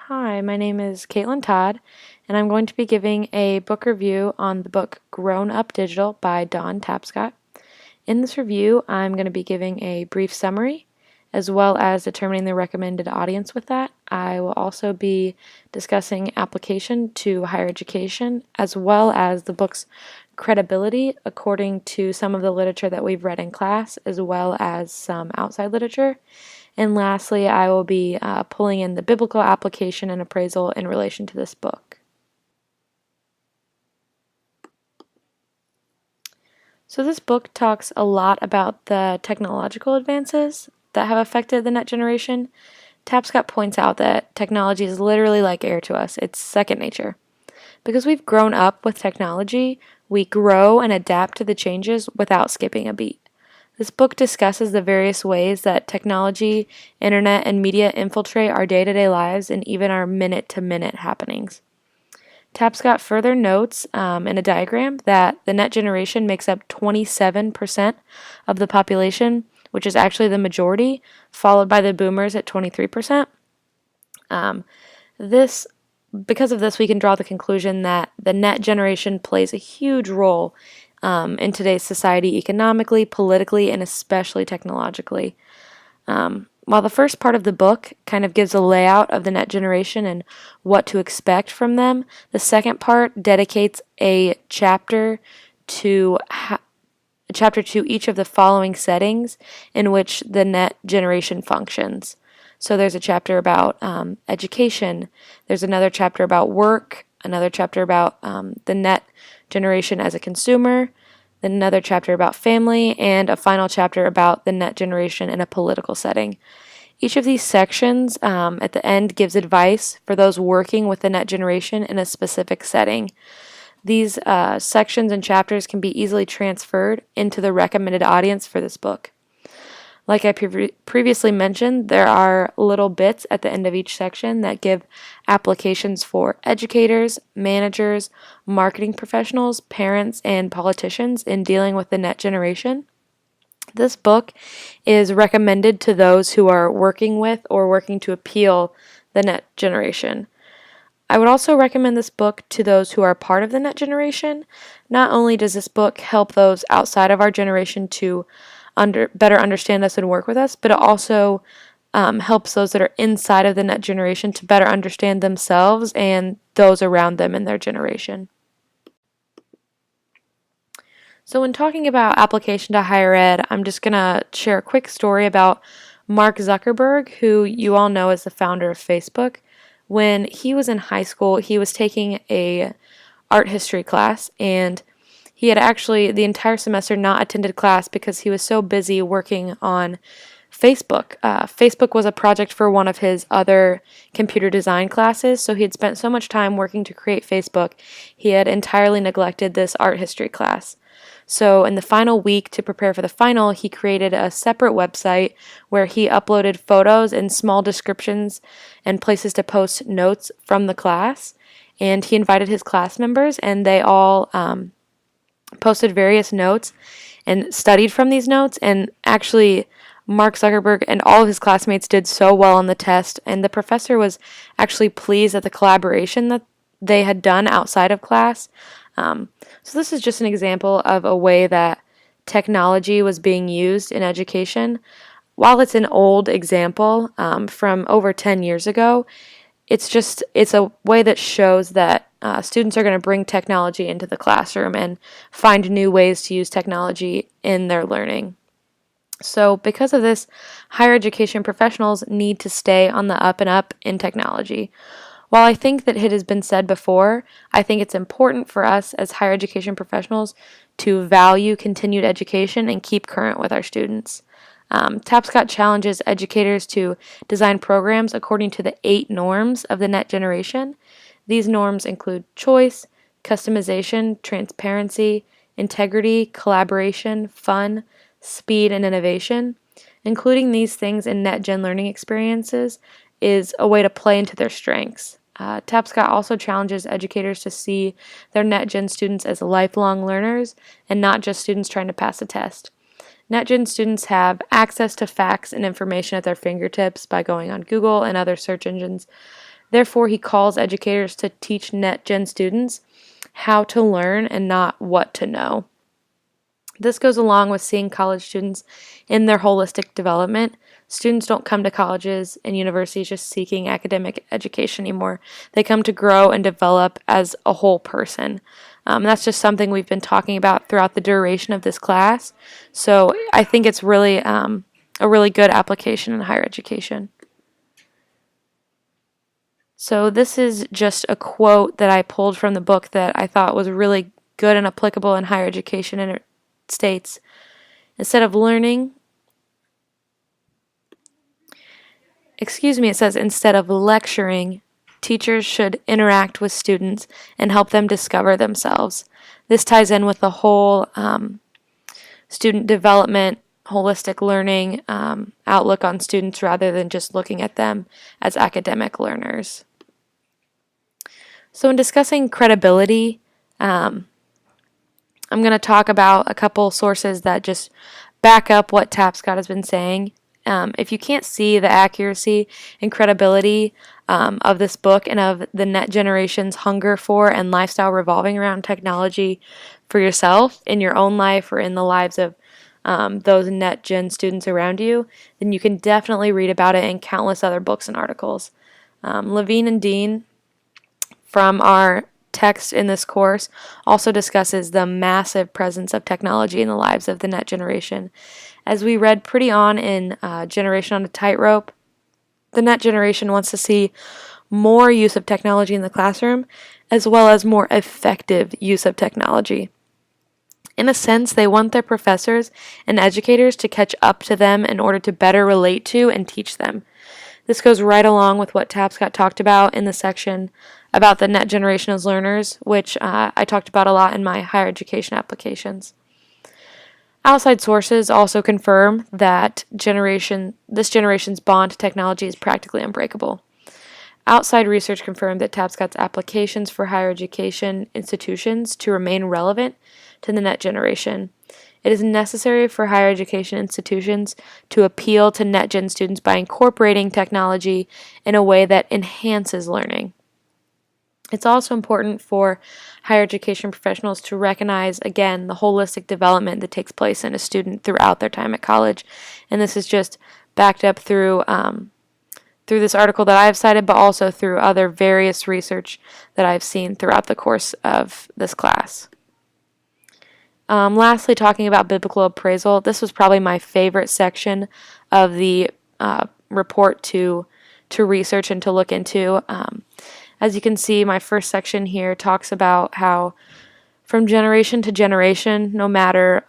Hi, my name is Katelyn Todd, and I'm going to be giving a book review on the book Grown Up Digital by Dawn Tapscott. In this review, I'm going to be giving a brief summary as well as determining the recommended audience with that. I will also be discussing application to higher education as well as the book's credibility according to some of the literature that we've read in class as well as some outside literature. And lastly, I will be pulling in the biblical application and appraisal in relation to this book. So this book talks a lot about the technological advances that have affected the next generation. Tapscott points out that technology is literally like air to us. It's second nature. Because we've grown up with technology, we grow and adapt to the changes without skipping a beat. This book discusses the various ways that technology, internet, and media infiltrate our day-to-day lives and even our minute-to-minute happenings. Tapscott further notes in a diagram that the net generation makes up 27% of the population, which is actually the majority, followed by the boomers at 23%. Because of this, we can draw the conclusion that the net generation plays a huge role in today's society economically, politically, and especially technologically. While the first part of the book kind of gives a layout of the net generation and what to expect from them, the second part dedicates a chapter to each of the following settings in which the net generation functions. So there's a chapter about education, there's another chapter about work, another chapter about the net generation as a consumer, then another chapter about family, and a final chapter about the net generation in a political setting. Each of these sections at the end gives advice for those working with the net generation in a specific setting. These sections and chapters can be easily transferred into the recommended audience for this book. Like I previously mentioned, there are little bits at the end of each section that give applications for educators, managers, marketing professionals, parents, and politicians in dealing with the net generation. This book is recommended to those who are working with or working to appeal the net generation. I would also recommend this book to those who are part of the net generation. Not only does this book help those outside of our generation to better understand us and work with us, but it also helps those that are inside of the net generation to better understand themselves and those around them in their generation. So when talking about application to higher ed, I'm just going to share a quick story about Mark Zuckerberg, who you all know as the founder of Facebook. When he was in high school, he was taking a art history class, and he had actually the entire semester not attended class because he was so busy working on Facebook. Facebook was a project for one of his other computer design classes, so he had spent so much time working to create Facebook, he had entirely neglected this art history class. So in the final week to prepare for the final, he created a separate website where he uploaded photos and small descriptions and places to post notes from the class. And he invited his class members, and they all posted various notes and studied from these notes. And actually, Mark Zuckerberg and all of his classmates did so well on the test, and the professor was actually pleased at the collaboration that they had done outside of class. So this is just an example of a way that technology was being used in education. While it's an old example from over 10 years ago, it's a way that shows that students are going to bring technology into the classroom and find new ways to use technology in their learning. So because of this, higher education professionals need to stay on the up and up in technology. While I think that it has been said before, I think it's important for us as higher education professionals to value continued education and keep current with our students. Tapscott challenges educators to design programs according to the 8 norms of the net generation. These norms include choice, customization, transparency, integrity, collaboration, fun, speed, and innovation. Including these things in net gen learning experiences is a way to play into their strengths. Tapscott also challenges educators to see their net gen students as lifelong learners and not just students trying to pass a test. NetGen students have access to facts and information at their fingertips by going on Google and other search engines. Therefore, he calls educators to teach NetGen students how to learn and not what to know. This goes along with seeing college students in their holistic development. Students don't come to colleges and universities just seeking academic education anymore. They come to grow and develop as a whole person. That's just something we've been talking about throughout the duration of this class. So I think it's really a really good application in higher education. So this is just a quote that I pulled from the book that I thought was really good and applicable in higher education, and it states, it says, instead of lecturing, teachers should interact with students and help them discover themselves. This ties in with the whole student development, holistic learning outlook on students rather than just looking at them as academic learners. So in discussing credibility, I'm going to talk about a couple sources that just back up what Tapscott has been saying. If you can't see the accuracy and credibility of this book and of the Net Generation's hunger for and lifestyle revolving around technology for yourself in your own life or in the lives of those Net Gen students around you, then you can definitely read about it in countless other books and articles. Levine and Dean, from our text in this course, also discusses the massive presence of technology in the lives of the Net Generation. As we read pretty on in Generation on a Tightrope, the Net Generation wants to see more use of technology in the classroom, as well as more effective use of technology. In a sense, they want their professors and educators to catch up to them in order to better relate to and teach them. This goes right along with what Tapscott talked about in the section about the Net Generation as learners, which I talked about a lot in my higher education applications. Outside sources also confirm that this generation's bond to technology is practically unbreakable. Outside research confirmed that Tapscott's applications for higher education institutions to remain relevant to the Net Generation. It is necessary for higher education institutions to appeal to NetGen students by incorporating technology in a way that enhances learning. It's also important for higher education professionals to recognize, again, the holistic development that takes place in a student throughout their time at college. And this is just backed up through this article that I have cited, but also through other various research that I've seen throughout the course of this class. Lastly, talking about biblical appraisal, this was probably my favorite section of the report to research and to look into. As you can see, my first section here talks about how from generation to generation, no matter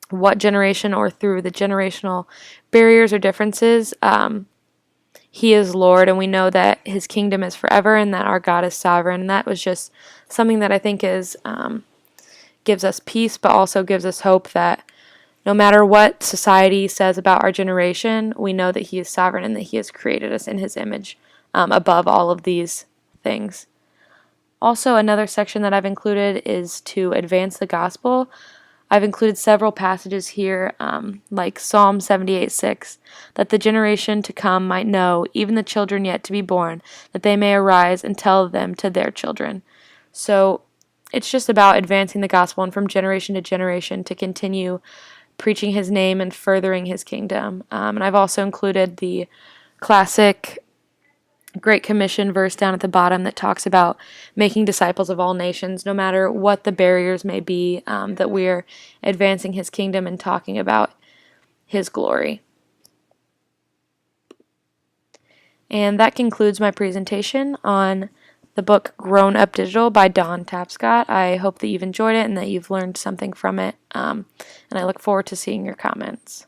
what generation or through the generational barriers or differences, He is Lord, and we know that His kingdom is forever and that our God is sovereign. And that was just something that I think is gives us peace, but also gives us hope that no matter what society says about our generation, we know that He is sovereign and that He has created us in His image above all of these things. Also, another section that I've included is to advance the gospel. I've included several passages here, like Psalm 78:6, that the generation to come might know, even the children yet to be born, that they may arise and tell them to their children. So it's just about advancing the gospel and from generation to generation to continue preaching His name and furthering His kingdom. And I've also included the classic Great Commission verse down at the bottom that talks about making disciples of all nations, no matter what the barriers may be, that we're advancing His kingdom and talking about His glory. And that concludes my presentation on the book Grown Up Digital by Dawn Tapscott. I hope that you've enjoyed it and that you've learned something from it, and I look forward to seeing your comments.